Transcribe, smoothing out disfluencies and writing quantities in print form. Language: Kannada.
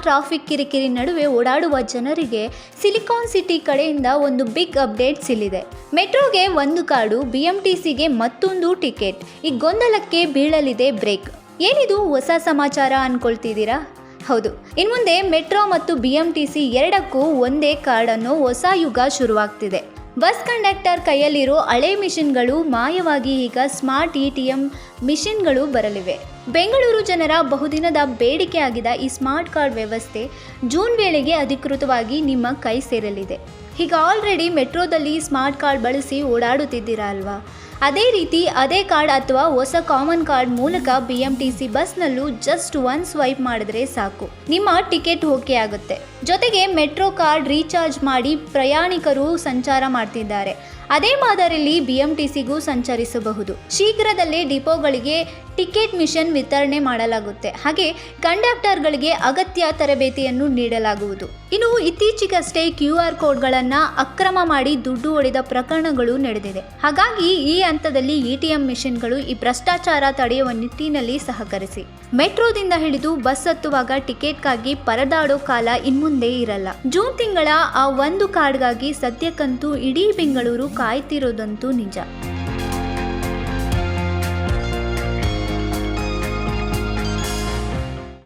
ಟ್ರಾಫಿಕ್ ಕಿರಿಕಿರಿ ನಡುವೆ ಓಡಾಡುವ ಜನರಿಗೆ ಸಿಲಿಕಾನ್ ಸಿಟಿ ಕಡೆಯಿಂದ ಒಂದು ಬಿಗ್ ಅಪ್ಡೇಟ್ ಇಲ್ಲಿದೆ. ಮೆಟ್ರೋಗೆ ಒಂದು ಕಾರ್ಡು, BMTCಗೆ ಮತ್ತೊಂದು ಟಿಕೆಟ್. ಈ ಗೊಂದಲಕ್ಕೆ ಬೀಳಲಿದೆ ಬ್ರೇಕ್. ಏನಿದು ಹೊಸ ಸಮಾಚಾರ ಅನ್ಕೊಳ್ತಿದ್ದೀರಾ? ಹೌದು, ಇನ್ಮುಂದೆ ಮೆಟ್ರೋ ಮತ್ತು BMTC ಎರಡಕ್ಕೂ ಒಂದೇ ಕಾರ್ಡ್ ಅನ್ನೋ ಹೊಸ ಯುಗ ಶುರುವಾಗ್ತಿದೆ. ಬಸ್ ಕಂಡಕ್ಟರ್ ಕೈಯಲ್ಲಿರೋ ಹಳೆ ಮಿಷಿನ್ಗಳು ಮಾಯವಾಗಿ ಈಗ ಸ್ಮಾರ್ಟ್ ATM ಮಿಷಿನ್ಗಳು ಬರಲಿವೆ. ಬೆಂಗಳೂರು ಜನರ ಬಹುದಿನದ ಬೇಡಿಕೆ ಆಗಿದ್ದ ಈ ಸ್ಮಾರ್ಟ್ ಕಾರ್ಡ್ ವ್ಯವಸ್ಥೆ ಜೂನ್ ವೇಳೆಗೆ ಅಧಿಕೃತವಾಗಿ ನಿಮ್ಮ ಕೈ ಸೇರಲಿದೆ. ಈಗ ಆಲ್ರೆಡಿ ಮೆಟ್ರೋದಲ್ಲಿ ಸ್ಮಾರ್ಟ್ ಕಾರ್ಡ್ ಬಳಸಿ ಓಡಾಡುತ್ತಿದ್ದೀರಾ ಅಲ್ವಾ? ಅದೇ ರೀತಿ ಅದೇ ಕಾರ್ಡ್ ಅಥವಾ ಹೊಸ ಕಾಮನ್ ಕಾರ್ಡ್ ಮೂಲಕ BMTC ಬಸ್ನಲ್ಲೂ ಜಸ್ಟ್ ಒನ್ ಸ್ವೈಪ್ ಮಾಡಿದ್ರೆ ಸಾಕು, ನಿಮ್ಮ ಟಿಕೆಟ್ ಓಕೆ ಆಗುತ್ತೆ. ಜೊತೆಗೆ ಮೆಟ್ರೋ ಕಾರ್ಡ್ ರೀಚಾರ್ಜ್ ಮಾಡಿ ಪ್ರಯಾಣಿಕರು ಸಂಚಾರ ಮಾಡ್ತಿದ್ದಾರೆ. ಅದೇ ಮಾದರಿಯಲ್ಲಿ BMTCಗೂ ಸಂಚರಿಸಬಹುದು. ಶೀಘ್ರದಲ್ಲೇ ಡಿಪೋಗಳಿಗೆ ಟಿಕೆಟ್ ಮಿಷನ್ ವಿತರಣೆ ಮಾಡಲಾಗುತ್ತೆ. ಹಾಗೆ ಕಂಡಕ್ಟರ್ಗಳಿಗೆ ಅಗತ್ಯ ತರಬೇತಿಯನ್ನು ನೀಡಲಾಗುವುದು. ಇನ್ನು ಇತ್ತೀಚೆಗಷ್ಟೇ QR ಕೋಡ್ಗಳನ್ನು ಅಕ್ರಮ ಮಾಡಿ ದುಡ್ಡು ಹೊಡೆದ ಪ್ರಕರಣಗಳು ನಡೆದಿದೆ. ಹಾಗಾಗಿ ಈ ಹಂತದಲ್ಲಿ ATM ಮಿಷನ್ಗಳು ಈ ಭ್ರಷ್ಟಾಚಾರ ತಡೆಯುವ ನಿಟ್ಟಿನಲ್ಲಿ ಸಹಕರಿಸಿ. ಮೆಟ್ರೋದಿಂದ ಹಿಡಿದು ಬಸ್ ಹತ್ತುವಾಗ ಟಿಕೆಟ್ಗಾಗಿ ಪರದಾಡೋ ಕಾಲ ಇನ್ಮುಂದೆ ಇರಲ್ಲ. ಜೂನ್ ತಿಂಗಳ ಆ ಒಂದು ಕಾರ್ಡ್ಗಾಗಿ ಸದ್ಯಕ್ಕಂತೂ ಇಡೀ ಬೆಂಗಳೂರು ಕಾಯ್ತಿರೋದಂತೂ ನಿಜ.